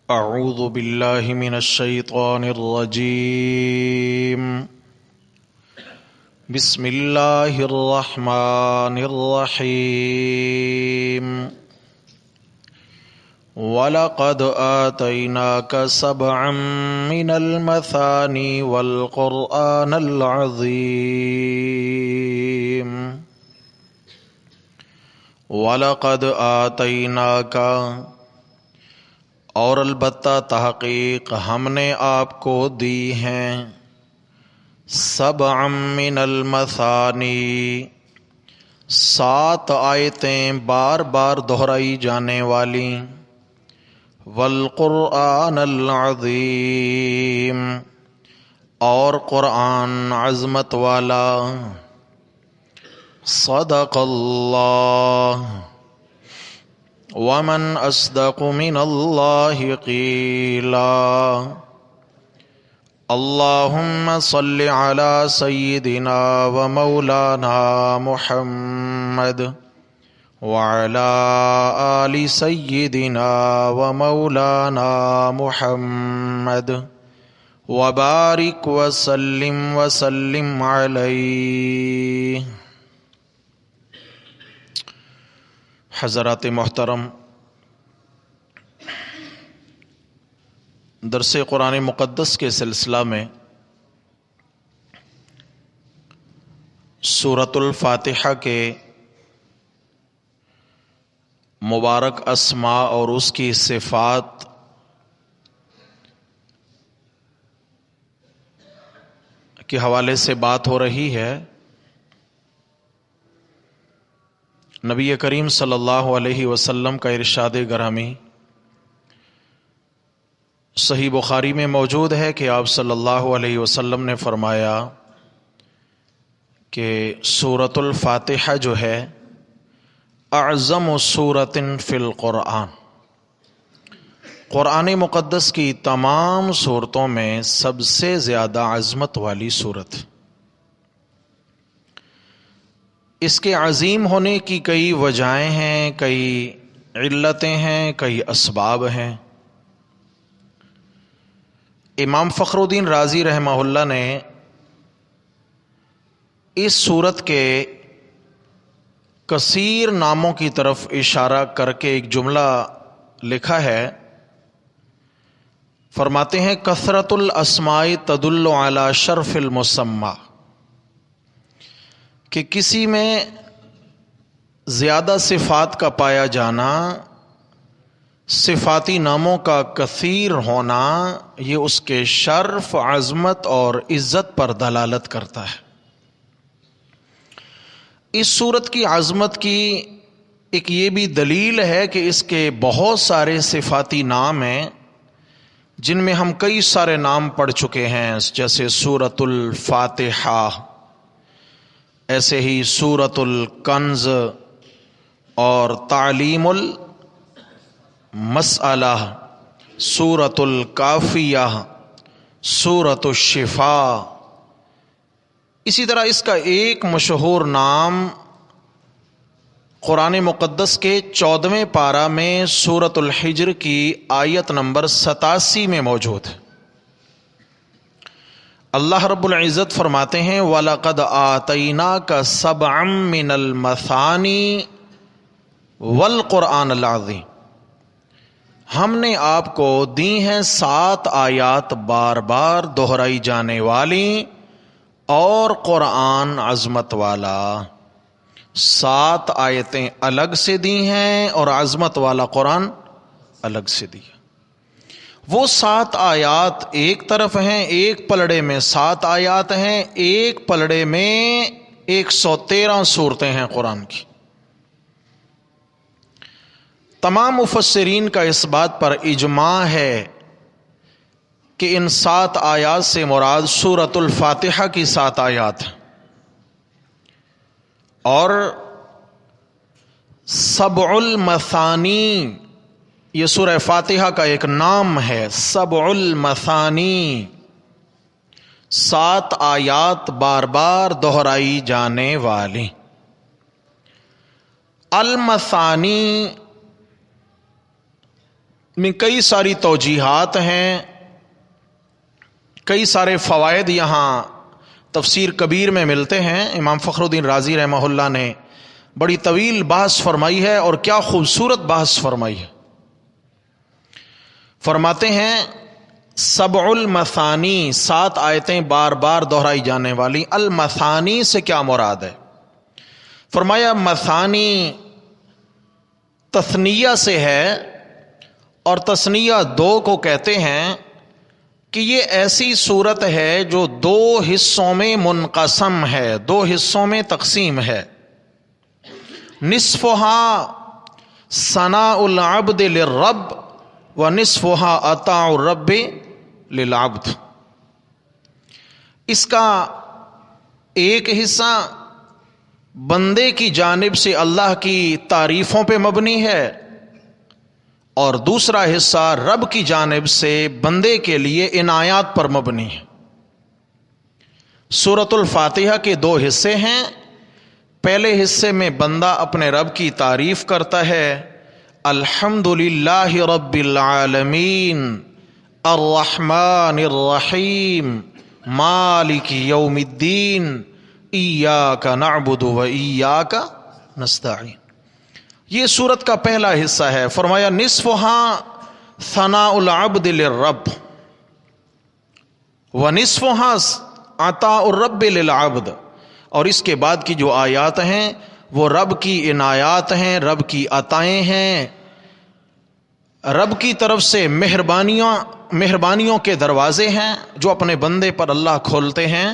اعوذ باللہ من الشیطان الرجیم بسم اللہ الرحمن الرحیم وَلَقَدْ آتَيْنَاكَ سَبْعًا مِنَ الْمَثَانِي وَالْقُرْآنَ الْعَظِيمَ وَلَقَدْ آتَيْنَاكَ اور البتہ تحقیق ہم نے آپ کو دی ہیں سبعا من المثانی 7 آیتیں بار بار دہرائی جانے والی والقرآن العظیم اور قرآن عظمت والا صدق اللہ ومن اصدق من اللہ قیلا اللہم صل علی سیدنا و مولانا محمد وعلی آل سیدنا و مولانا محمد وبارک وسلم علیہ۔ حضرات محترم، درس قرآن مقدس کے سلسلہ میں سورۃ الفاتحہ کے مبارک اسماء اور اس کی صفات کے حوالے سے بات ہو رہی ہے۔ نبی کریم صلی اللہ علیہ وسلم کا ارشاد گرامی صحیح بخاری میں موجود ہے کہ آپ صلی اللہ علیہ وسلم نے فرمایا کہ سورۃ الفاتحہ جو ہے اعظم سورۃ فی القرآن، قرآن مقدس کی تمام سورتوں میں سب سے زیادہ عظمت والی سورت۔ اس کے عظیم ہونے کی کئی وجہیں ہیں، کئی علتیں ہیں، کئی اسباب ہیں۔ امام فخر الدین رازی رحمہ اللہ نے اس سورت کے کثیر ناموں کی طرف اشارہ کر کے ایک جملہ لکھا ہے، فرماتے ہیں کثرت الاسماء تدل علی شرف المسمى، کہ کسی میں زیادہ صفات کا پایا جانا، صفاتی ناموں کا کثیر ہونا، یہ اس کے شرف، عظمت اور عزت پر دلالت کرتا ہے۔ اس سورت کی عظمت کی ایک یہ بھی دلیل ہے کہ اس کے بہت سارے صفاتی نام ہیں جن میں ہم کئی سارے نام پڑھ چکے ہیں، جیسے سورۃ الفاتحہ، ایسے ہی سورۃ الکنز اور تعلیم المسئلہ، سورۃ الکافیہ، سورۃ الشفاء۔ اسی طرح اس کا ایک مشہور نام قرآن مقدس کے 14ویں پارہ میں سورۃ الحجر کی آیت نمبر 87 میں موجود ہے۔ اللہ رب العزت فرماتے ہیں وَلَقَدْ آتَيْنَاكَ سَبْعًا مِنَ الْمَثَانِي وَالْقُرْآنَ الْعَظِيمِ، ہم نے آپ کو دی ہیں 7 آیات بار بار دہرائی جانے والی اور قرآن عظمت والا۔ 7 آیتیں الگ سے دی ہیں اور عظمت والا قرآن الگ سے دی ہے۔ وہ 7 آیات ایک طرف ہیں، ایک پلڑے میں 7 آیات ہیں، ایک پلڑے میں 113 سورتیں ہیں قرآن کی۔ تمام مفسرین کا اس بات پر اجماع ہے کہ ان 7 آیات سے مراد سورۃ الفاتحہ کی 7 آیات ہیں، اور سبع المثانی یہ سورہ فاتحہ کا ایک نام ہے، سبع المثانی، 7 آیات بار بار دہرائی جانے والی۔ المثانی میں کئی ساری توجیحات ہیں، کئی سارے فوائد یہاں تفسیر کبیر میں ملتے ہیں۔ امام فخر الدین رازی رحمہ اللہ نے بڑی طویل بحث فرمائی ہے، اور کیا خوبصورت بحث فرمائی ہے۔ فرماتے ہیں سبع المثانی، 7 آیتیں بار بار دہرائی جانے والی۔ المثانی سے کیا مراد ہے؟ فرمایا مثانی تثنیہ سے ہے، اور تثنیہ 2 کو کہتے ہیں کہ یہ ایسی صورت ہے جو 2 حصوں میں منقسم ہے، 2 حصوں میں تقسیم ہے۔ نصفها ثناء العبد للرب ونصفها عطاء الرب للعبد۔ اس کا ایک حصہ بندے کی جانب سے اللہ کی تعریفوں پہ مبنی ہے، اور دوسرا حصہ رب کی جانب سے بندے کے لیے عنایات پر مبنی ہے۔ سورۃ الفاتحہ کے 2 حصے ہیں۔ پہلے حصے میں بندہ اپنے رب کی تعریف کرتا ہے، الحمدللہ رب العالمین الرحمن الرحیم مالک یوم الدین ایاک نعبد و ایاک نستعین۔ یہ سورت کا پہلا حصہ ہے۔ فرمایا نصفها ثناء العبد للرب ونصفها عطاء الرب للعبد، اور اس کے بعد کی جو آیات ہیں وہ رب کی عنایات ہیں، رب کی عطائیں ہیں، رب کی طرف سے مہربانیوں کے دروازے ہیں جو اپنے بندے پر اللہ کھولتے ہیں،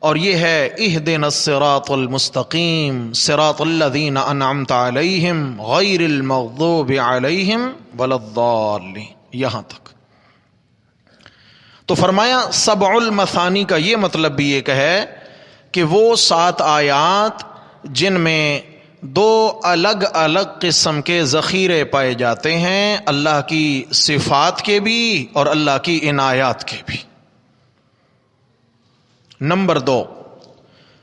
اور یہ ہے اہدنا الصراط المستقیم صراط الذین انعمت علیہم غیر المغضوب علیہم ولا الضالین، یہاں تک۔ تو فرمایا سبع المثانی کا یہ مطلب بھی ایک ہے کہ وہ 7 آیات جن میں 2 الگ الگ قسم کے ذخیرے پائے جاتے ہیں، اللہ کی صفات کے بھی اور اللہ کی عنایات کے بھی۔ نمبر 2،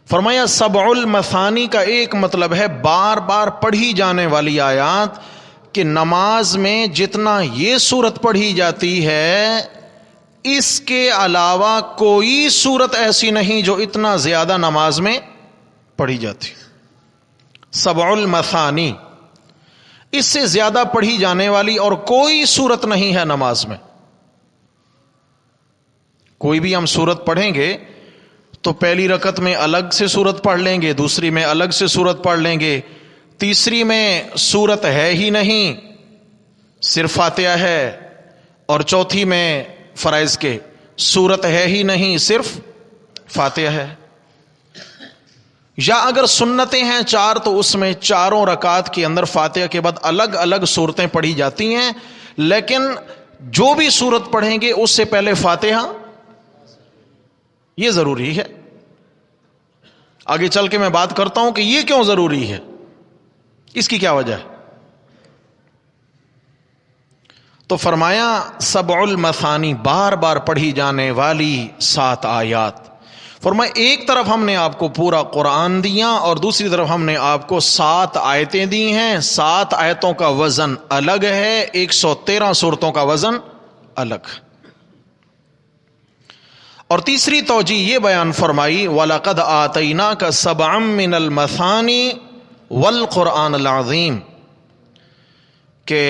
فرمایا سبع المثانی کا ایک مطلب ہے بار بار پڑھی جانے والی آیات، کہ نماز میں جتنا یہ سورت پڑھی جاتی ہے اس کے علاوہ کوئی سورت ایسی نہیں جو اتنا زیادہ نماز میں پڑھی جاتی۔ سبع المثانی، اس سے زیادہ پڑھی جانے والی اور کوئی سورت نہیں ہے نماز میں۔ کوئی بھی ہم سورت پڑھیں گے تو پہلی رکعت میں الگ سے سورت پڑھ لیں گے، دوسری میں الگ سے سورت پڑھ لیں گے، تیسری میں سورت ہے ہی نہیں، صرف فاتحہ ہے، اور چوتھی میں فرائض کے سورت ہے ہی نہیں، صرف فاتحہ ہے۔ یا اگر سنتیں ہیں 4 تو اس میں 4 رکعات کے اندر فاتحہ کے بعد الگ الگ سورتیں پڑھی جاتی ہیں، لیکن جو بھی سورت پڑھیں گے اس سے پہلے فاتحہ، یہ ضروری ہے۔ آگے چل کے میں بات کرتا ہوں کہ یہ کیوں ضروری ہے، اس کی کیا وجہ ہے۔ تو فرمایا سبع المثانی، بار بار پڑھی جانے والی 7 آیات۔ فرمایا ایک طرف ہم نے آپ کو پورا قرآن دیا، اور دوسری طرف ہم نے آپ کو 7 آیتیں دی ہیں۔ 7 آیتوں کا وزن الگ ہے، 113 سورتوں کا وزن الگ۔ اور تیسری توجیہ یہ بیان فرمائی وَلَقَدْ آتَيْنَاكَ سَبْعًا مِّنَ الْمَثَانِي وَالْقُرْآنِ الْعَظِيمِ، کہ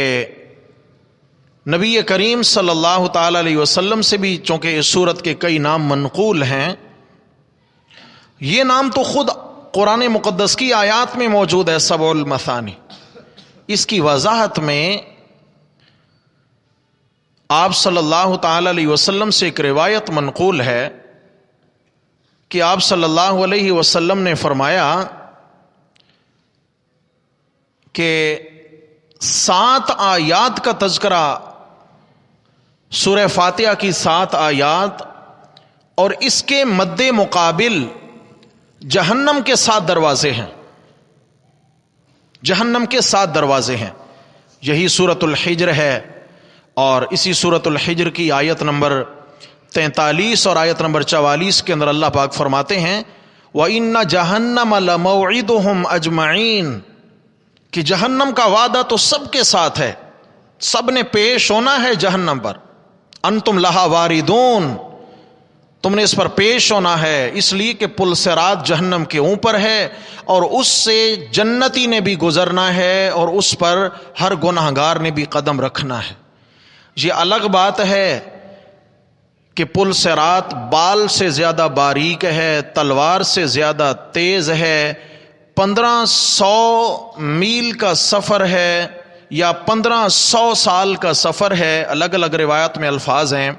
نبی کریم صلی اللہ تعالی علیہ وسلم سے بھی چونکہ اس سورت کے کئی نام منقول ہیں، یہ نام تو خود قرآن مقدس کی آیات میں موجود ہے سبع المثانی۔ اس کی وضاحت میں آپ صلی اللہ تعالی علیہ وسلم سے ایک روایت منقول ہے کہ آپ صلی اللہ علیہ وسلم نے فرمایا کہ 7 آیات کا تذکرہ، سورہ فاتحہ کی 7 آیات، اور اس کے مد مقابل جہنم کے 7 دروازے ہیں، جہنم کے 7 دروازے ہیں۔ یہی سورۃ الحجر ہے، اور اسی سورۃ الحجر کی آیت نمبر 43 اور آیت نمبر 44 کے اندر اللہ پاک فرماتے ہیں وَإِنَّ جَهَنَّمَ لَمَوْعِدُهُمْ أَجْمَعِينَ، کہ جہنم کا وعدہ تو سب کے ساتھ ہے، سب نے پیش ہونا ہے جہنم پر. انتم لہا واردون، تم نے اس پر پیش ہونا ہے، اس لیے کہ پل صراط جہنم کے اوپر ہے اور اس سے جنتی نے بھی گزرنا ہے اور اس پر ہر گناہگار نے بھی قدم رکھنا ہے. یہ الگ بات ہے کہ پل صراط بال سے زیادہ باریک ہے، تلوار سے زیادہ تیز ہے، 1500 میل کا سفر ہے یا 1500 سال کا سفر ہے، الگ الگ روایات میں الفاظ ہیں.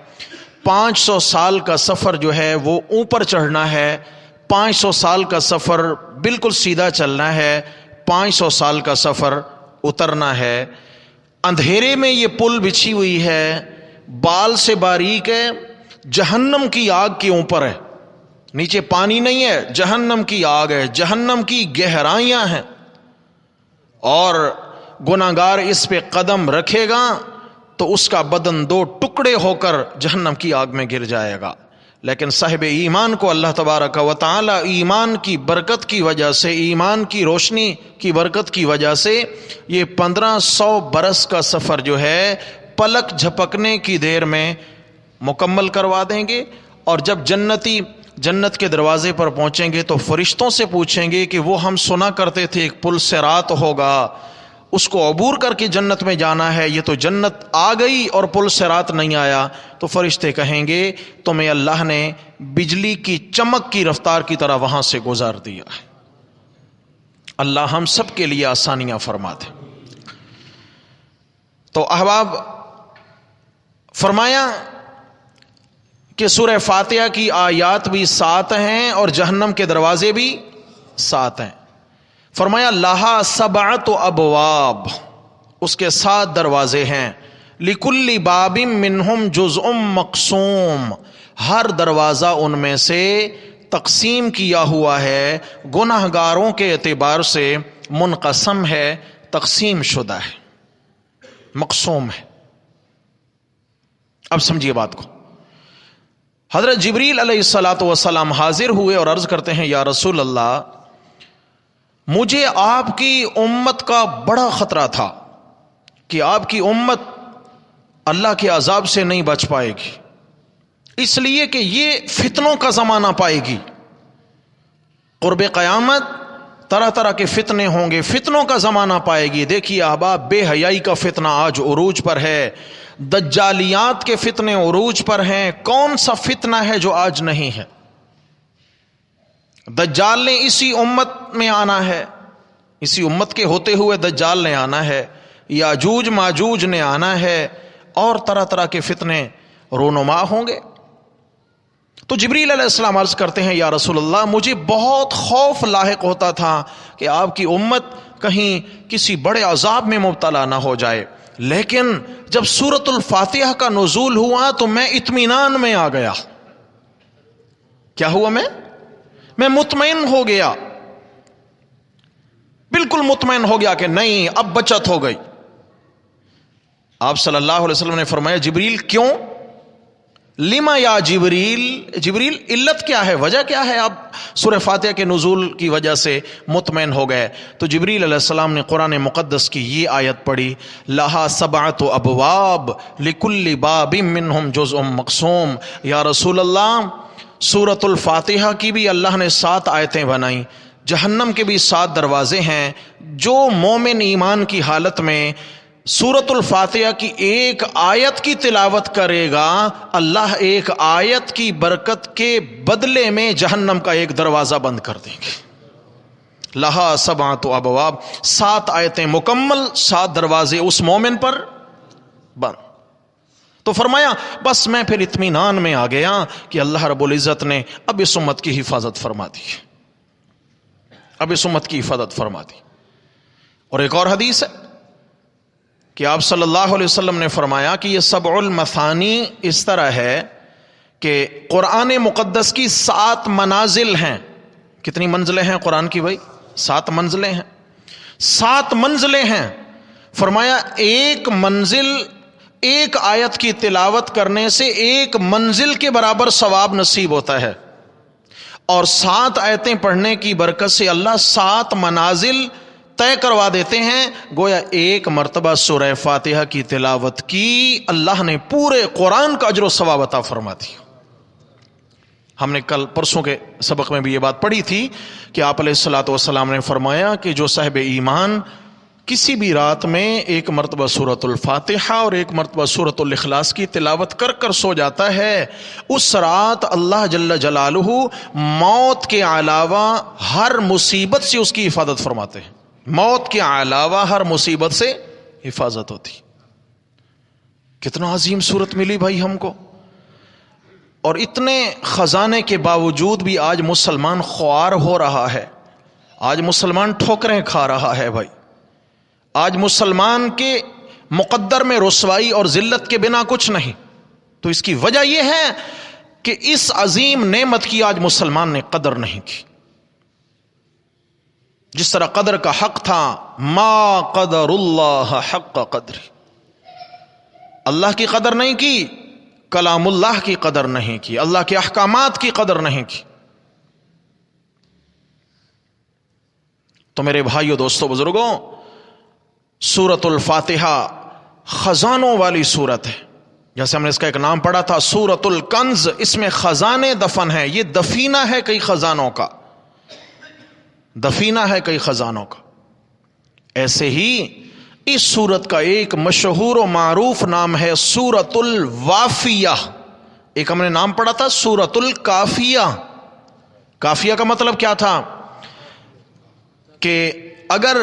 500 سال کا سفر جو ہے وہ اوپر چڑھنا ہے، 500 سال کا سفر بالکل سیدھا چلنا ہے، 500 سال کا سفر اترنا ہے. اندھیرے میں یہ پل بچھی ہوئی ہے، بال سے باریک ہے، جہنم کی آگ کے اوپر ہے، نیچے پانی نہیں ہے، جہنم کی آگ ہے، جہنم کی گہرائیاں ہیں، اور گناہگار اس پہ قدم رکھے گا تو اس کا بدن 2 ٹکڑے ہو کر جہنم کی آگ میں گر جائے گا. لیکن صاحب ایمان کو اللہ تبارک و تعالی ایمان کی برکت کی وجہ سے، ایمان کی روشنی کی برکت کی وجہ سے یہ 1500 برس کا سفر جو ہے پلک جھپکنے کی دیر میں مکمل کروا دیں گے. اور جب جنتی جنت کے دروازے پر پہنچیں گے تو فرشتوں سے پوچھیں گے کہ وہ ہم سنا کرتے تھے ایک پل صراط ہوگا، اس کو عبور کر کے جنت میں جانا ہے، یہ تو جنت آ گئی اور پل صراط نہیں آیا. تو فرشتے کہیں گے تمہیں اللہ نے بجلی کی چمک کی رفتار کی طرح وہاں سے گزار دیا ہے. اللہ ہم سب کے لیے آسانیاں فرما دے. تو احباب، فرمایا کہ سورہ فاتحہ کی آیات بھی 7 ہیں اور جہنم کے دروازے بھی 7 ہیں. فرمایا لہا 7 ابواب، اس کے 7 دروازے ہیں. لکل باب منہم جزء مقسوم، ہر دروازہ ان میں سے تقسیم کیا ہوا ہے، گناہگاروں کے اعتبار سے منقسم ہے، تقسیم شدہ ہے، مقسوم ہے. اب سمجھیے بات کو. حضرت جبریل علیہ السلام حاضر ہوئے اور عرض کرتے ہیں یا رسول اللہ، مجھے آپ کی امت کا بڑا خطرہ تھا کہ آپ کی امت اللہ کے عذاب سے نہیں بچ پائے گی، اس لیے کہ یہ فتنوں کا زمانہ پائے گی. قرب قیامت طرح طرح کے فتنے ہوں گے، فتنوں کا زمانہ پائے گی. دیکھیے احباب، بے حیائی کا فتنہ آج عروج پر ہے، دجالیات کے فتنے عروج پر ہیں. کون سا فتنہ ہے جو آج نہیں ہے؟ دجال نے اسی امت میں آنا ہے، اسی امت کے ہوتے ہوئے دجال نے آنا ہے، یاجوج ماجوج نے آنا ہے، اور طرح طرح کے فتنے رونما ہوں گے. تو جبریل علیہ السلام عرض کرتے ہیں یا رسول اللہ، مجھے بہت خوف لاحق ہوتا تھا کہ آپ کی امت کہیں کسی بڑے عذاب میں مبتلا نہ ہو جائے، لیکن جب سورۃ الفاتحہ کا نزول ہوا تو میں اطمینان میں آ گیا. کیا ہوا؟ میں مطمئن ہو گیا، بالکل مطمئن ہو گیا کہ نہیں، اب بچت ہو گئی. آپ صلی اللہ علیہ وسلم نے فرمایا جبریل کیوں؟ لما یا جبریل علت کیا ہے، وجہ کیا ہے آپ سورہ فاتحہ کے نزول کی وجہ سے مطمئن ہو گئے؟ تو جبریل علیہ السلام نے قرآن مقدس کی یہ آیت پڑھی، لہا 7 ابواب لکل باب منہم جزء مقسوم. یا رسول اللہ، سورۃ الفاتحہ کی بھی اللہ نے 7 آیتیں بنائیں، جہنم کے بھی 7 دروازے ہیں. جو مومن ایمان کی حالت میں سورۃ الفاتحہ کی ایک آیت کی تلاوت کرے گا، اللہ ایک آیت کی برکت کے بدلے میں جہنم کا ایک دروازہ بند کر دیں گے. لہا 7 ابواب، 7 آیتیں مکمل، 7 دروازے اس مومن پر بند. تو فرمایا بس میں پھر اطمینان میں آ گیا کہ اللہ رب العزت نے اب اس امت کی حفاظت فرما دی، اب اس امت کی حفاظت فرما دی. اور ایک اور حدیث ہے کہ آپ صلی اللہ علیہ وسلم نے فرمایا کہ یہ 7 المثانی اس طرح ہے کہ قرآن مقدس کی 7 منازل ہیں. کتنی منزلیں ہیں قرآن کی بھائی؟ 7 منزلیں ہیں، 7 منزلیں ہیں. فرمایا ایک منزل، ایک آیت کی تلاوت کرنے سے 1 منزل کے برابر ثواب نصیب ہوتا ہے، اور 7 آیتیں پڑھنے کی برکت سے اللہ 7 منازل طے کروا دیتے ہیں گویا ایک مرتبہ سورہ فاتحہ کی تلاوت کی اللہ نے پورے قرآن کا اجر و ثواب عطا فرما دیا۔ ہم نے کل پرسوں کے سبق میں بھی یہ بات پڑھی تھی کہ آپ علیہ الصلوۃ والسلام نے فرمایا کہ جو صاحب ایمان کسی بھی رات میں ایک مرتبہ سورۃ الفاتحہ اور ایک مرتبہ سورۃ الاخلاص کی تلاوت کر کر سو جاتا ہے، اس رات اللہ جل جلالہ موت کے علاوہ ہر مصیبت سے اس کی حفاظت فرماتے ہیں۔ موت کے علاوہ ہر مصیبت سے حفاظت ہوتی۔ کتنا عظیم صورت ملی بھائی ہم کو، اور اتنے خزانے کے باوجود بھی آج مسلمان خوار ہو رہا ہے، آج مسلمان ٹھوکریں کھا رہا ہے بھائی، آج مسلمان کے مقدر میں رسوائی اور ذلت کے بنا کچھ نہیں۔ تو اس کی وجہ یہ ہے کہ اس عظیم نعمت کی آج مسلمان نے قدر نہیں کی۔ جس طرح قدر کا حق تھا، ما قدر اللہ حق قدری، اللہ کی قدر نہیں کی، کلام اللہ کی قدر نہیں کی، اللہ کے احکامات کی قدر نہیں کی۔ تو میرے بھائیو، دوستو، بزرگوں، سورۃ الفاتحہ خزانوں والی سورت ہے۔ جیسے ہم نے اس کا ایک نام پڑھا تھا سورۃ الکنز، اس میں خزانے دفن ہیں، یہ دفینہ ہے کئی خزانوں کا، دفینہ ہے کئی خزانوں کا۔ ایسے ہی اس سورت کا ایک مشہور و معروف نام ہے سورۃ الوافیہ۔ ایک ہم نے نام پڑھا تھا سورۃ الکافیہ۔ کافیہ کا مطلب کیا تھا کہ اگر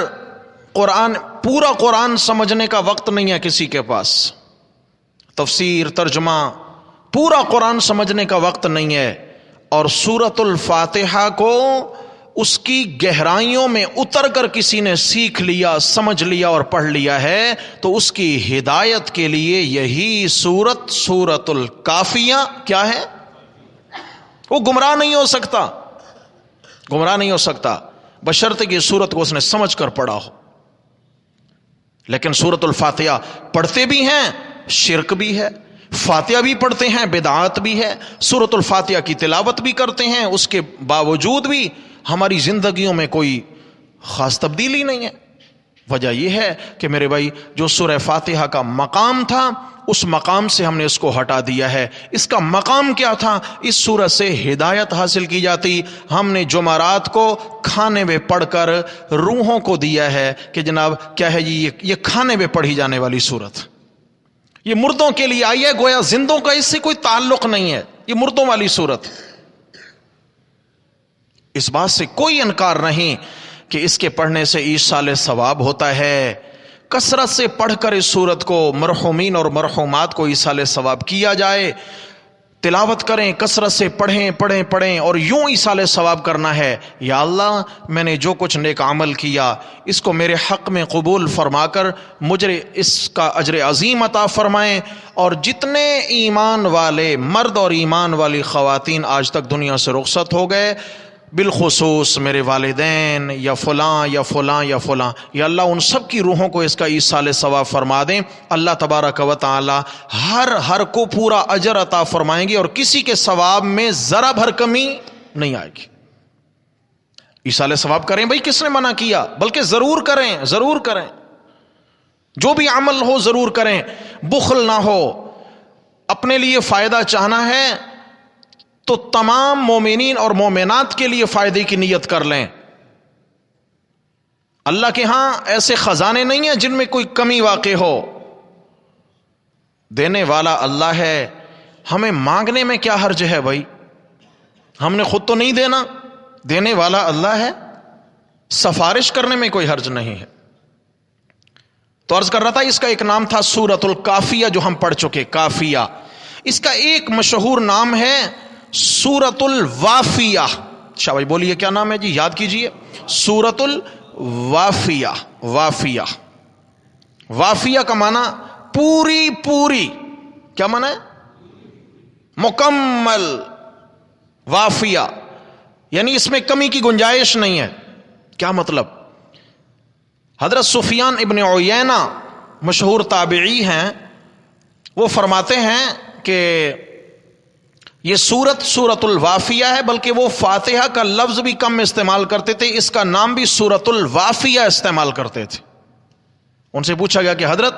پورا قرآن سمجھنے کا وقت نہیں ہے کسی کے پاس، تفسیر ترجمہ پورا قرآن سمجھنے کا وقت نہیں ہے، اور سورۃ الفاتحہ کو اس کی گہرائیوں میں اتر کر کسی نے سیکھ لیا، سمجھ لیا اور پڑھ لیا ہے، تو اس کی ہدایت کے لیے یہی سورۃ الکافیہ کیا ہے؟ وہ گمراہ نہیں ہو سکتا، گمراہ نہیں ہو سکتا بشرطے کہ سورت کو اس نے سمجھ کر پڑھا ہو۔ لیکن سورۃ الفاتحہ پڑھتے بھی ہیں، شرک بھی ہے، فاتحہ بھی پڑھتے ہیں، بدعات بھی ہے، سورۃ الفاتحہ کی تلاوت بھی کرتے ہیں، اس کے باوجود بھی ہماری زندگیوں میں کوئی خاص تبدیلی نہیں ہے۔ وجہ یہ ہے کہ میرے بھائی، جو سورہ فاتحہ کا مقام تھا اس مقام سے ہم نے اس کو ہٹا دیا ہے۔ اس کا مقام کیا تھا؟ اس سورت سے ہدایت حاصل کی جاتی، ہم نے جمعرات کو کھانے میں پڑھ کر روحوں کو دیا ہے کہ جناب کیا ہے جی، یہ کھانے میں پڑھی جانے والی سورت، یہ مردوں کے لیے آئی ہے، گویا زندوں کا اس سے کوئی تعلق نہیں ہے، یہ مردوں والی سورت۔ اس بات سے کوئی انکار نہیں کہ اس کے پڑھنے سے ایصال ثواب ہوتا ہے۔ کثرت سے پڑھ کر اس سورت کو مرحومین اور مرحومات کو ایصال ثواب کیا جائے، تلاوت کریں، کثرت سے پڑھیں اور یوں ایصال ثواب کرنا ہے، یا اللہ میں نے جو کچھ نیک عمل کیا اس کو میرے حق میں قبول فرما کر مجھے اس کا اجر عظیم عطا فرمائیں، اور جتنے ایمان والے مرد اور ایمان والی خواتین آج تک دنیا سے رخصت ہو گئے، بالخصوص میرے والدین یا فلاں یا فلاں یا فلاں، یا اللہ ان سب کی روحوں کو اس کا ایصال ثواب فرما دیں۔ اللہ تبارک و تعالی ہر کو پورا اجر عطا فرمائیں گے، اور کسی کے ثواب میں ذرا بھر کمی نہیں آئے گی۔ ایصال ثواب کریں بھائی، کس نے منع کیا؟ بلکہ ضرور کریں، ضرور کریں، جو بھی عمل ہو ضرور کریں، بخل نہ ہو۔ اپنے لیے فائدہ چاہنا ہے تو تمام مومنین اور مومنات کے لیے فائدے کی نیت کر لیں۔ اللہ کے ہاں ایسے خزانے نہیں ہیں جن میں کوئی کمی واقع ہو، دینے والا اللہ ہے، ہمیں مانگنے میں کیا حرج ہے بھائی؟ ہم نے خود تو نہیں دینا، دینے والا اللہ ہے، سفارش کرنے میں کوئی حرج نہیں ہے۔ تو عرض کر رہا تھا اس کا ایک نام تھا سورۃ الکافیہ، جو ہم پڑھ چکے، کافیہ۔ اس کا ایک مشہور نام ہے سورۃ الوافیہ۔ شاہ بھائی بولیے کیا نام ہے جی، یاد کیجئے، سورۃ الوافیہ۔ وافیہ، وافیہ کا معنی پوری، کیا معنی ہے؟ مکمل، وافیہ یعنی اس میں کمی کی گنجائش نہیں ہے۔ کیا مطلب؟ حضرت سفیان ابن عیینہ مشہور تابعی ہیں، وہ فرماتے ہیں کہ یہ سورت الوافیہ ہے، بلکہ وہ فاتحہ کا لفظ بھی کم استعمال کرتے تھے، اس کا نام بھی سورت الوافیہ استعمال کرتے تھے۔ ان سے پوچھا گیا کہ حضرت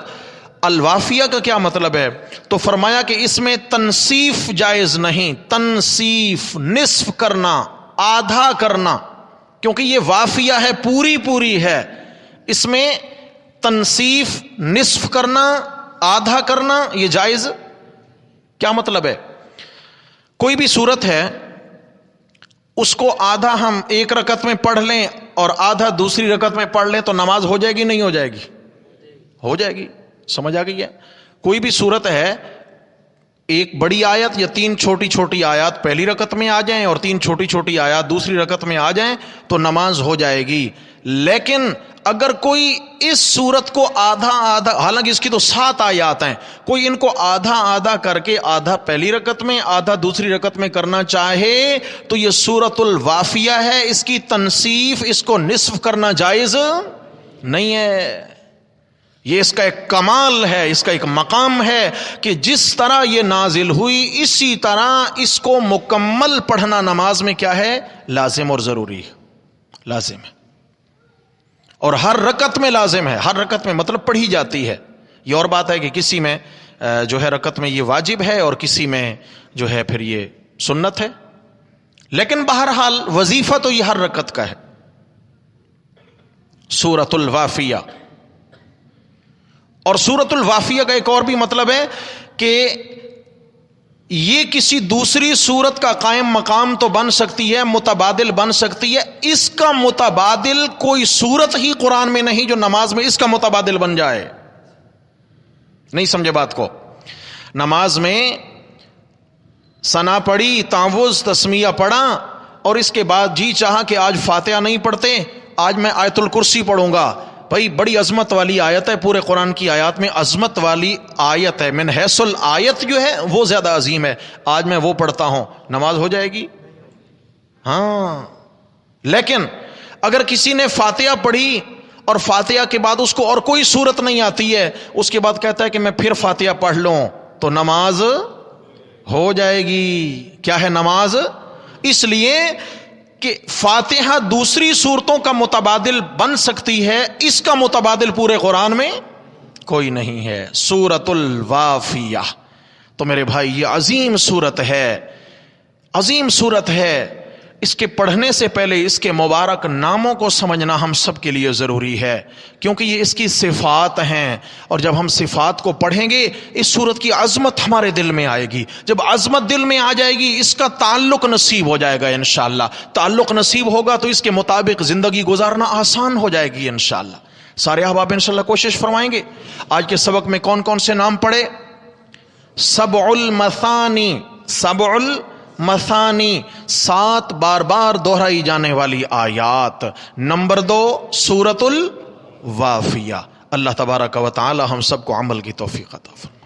الوافیہ کا کیا مطلب ہے؟ تو فرمایا کہ اس میں تنصیف جائز نہیں، تنصیف نصف کرنا، آدھا کرنا، کیونکہ یہ وافیہ ہے، پوری ہے، اس میں تنصیف نصف کرنا، آدھا کرنا یہ جائز۔ کیا مطلب ہے؟ کوئی بھی صورت ہے، اس کو آدھا ہم ایک رکعت میں پڑھ لیں اور آدھا دوسری رکعت میں پڑھ لیں تو نماز ہو جائے گی نہیں ہو جائے گی؟ ہو جائے گی۔ سمجھ آ گئی ہے؟ کوئی بھی صورت ہے، ایک بڑی آیت یا 3 چھوٹی آیات پہلی رکعت میں آ جائیں اور 3 چھوٹی آیات دوسری رکعت میں آ جائیں تو نماز ہو جائے گی۔ لیکن اگر کوئی اس صورت کو آدھا، حالانکہ اس کی تو 7 آیات ہیں، کوئی ان کو آدھا کر کے آدھا پہلی رکعت میں آدھا دوسری رکعت میں کرنا چاہے تو یہ سورت الوافیہ ہے، اس کی تنصیف، اس کو نصف کرنا جائز نہیں ہے۔ یہ اس کا ایک کمال ہے، اس کا ایک مقام ہے کہ جس طرح یہ نازل ہوئی اسی طرح اس کو مکمل پڑھنا نماز میں کیا ہے؟ لازم اور ضروری ہے، لازم ہے، اور ہر رکعت میں لازم ہے، ہر رکعت میں مطلب پڑھی جاتی ہے۔ یہ اور بات ہے کہ کسی میں جو ہے رکعت میں یہ واجب ہے اور کسی میں جو ہے پھر یہ سنت ہے، لیکن بہرحال وظیفہ تو یہ ہر رکعت کا ہے۔ سورۃ الوافیہ، اور سورۃ الوافیہ کا ایک اور بھی مطلب ہے کہ یہ کسی دوسری سورت کا قائم مقام تو بن سکتی ہے، متبادل بن سکتی ہے، اس کا متبادل کوئی سورت ہی قرآن میں نہیں جو نماز میں اس کا متبادل بن جائے۔ نہیں سمجھے بات کو؟ نماز میں ثنا پڑھی، تعوذ، تسمیہ پڑھا، اور اس کے بعد جی چاہا کہ آج فاتحہ نہیں پڑھتے، آج میں آیت الکرسی پڑھوں گا۔ بھائی بڑی عظمت والی آیت ہے، پورے قرآن کی آیات میں عظمت والی آیت ہے، من حیث الآیت جو ہے وہ زیادہ عظیم ہے، آج میں وہ پڑھتا ہوں، نماز ہو جائے گی؟ ہاں۔ لیکن اگر کسی نے فاتحہ پڑھی اور فاتحہ کے بعد اس کو اور کوئی صورت نہیں آتی ہے، اس کے بعد کہتا ہے کہ میں پھر فاتحہ پڑھ لوں، تو نماز ہو جائے گی۔ کیا ہے نماز؟ اس لیے کہ فاتحہ دوسری صورتوں کا متبادل بن سکتی ہے، اس کا متبادل پورے قرآن میں کوئی نہیں ہے۔ سورۃ الوافیہ، تو میرے بھائی یہ عظیم صورت ہے، عظیم صورت ہے۔ اس کے پڑھنے سے پہلے اس کے مبارک ناموں کو سمجھنا ہم سب کے لیے ضروری ہے، کیونکہ یہ اس کی صفات ہیں، اور جب ہم صفات کو پڑھیں گے اس صورت کی عظمت ہمارے دل میں آئے گی۔ جب عظمت دل میں آ جائے گی اس کا تعلق نصیب ہو جائے گا انشاءاللہ۔ تعلق نصیب ہوگا تو اس کے مطابق زندگی گزارنا آسان ہو جائے گی انشاءاللہ۔ سارے احباب انشاءاللہ کوشش فرمائیں گے۔ آج کے سبق میں کون کون سے نام پڑھے؟ سبع المثانی، سبع المثانی، 7 بار بار دہرائی جانے والی آیات۔ نمبر 2 سورۃ الوافیہ۔ اللہ تبارک و تعالی ہم سب کو عمل کی توفیق عطا فرمائے۔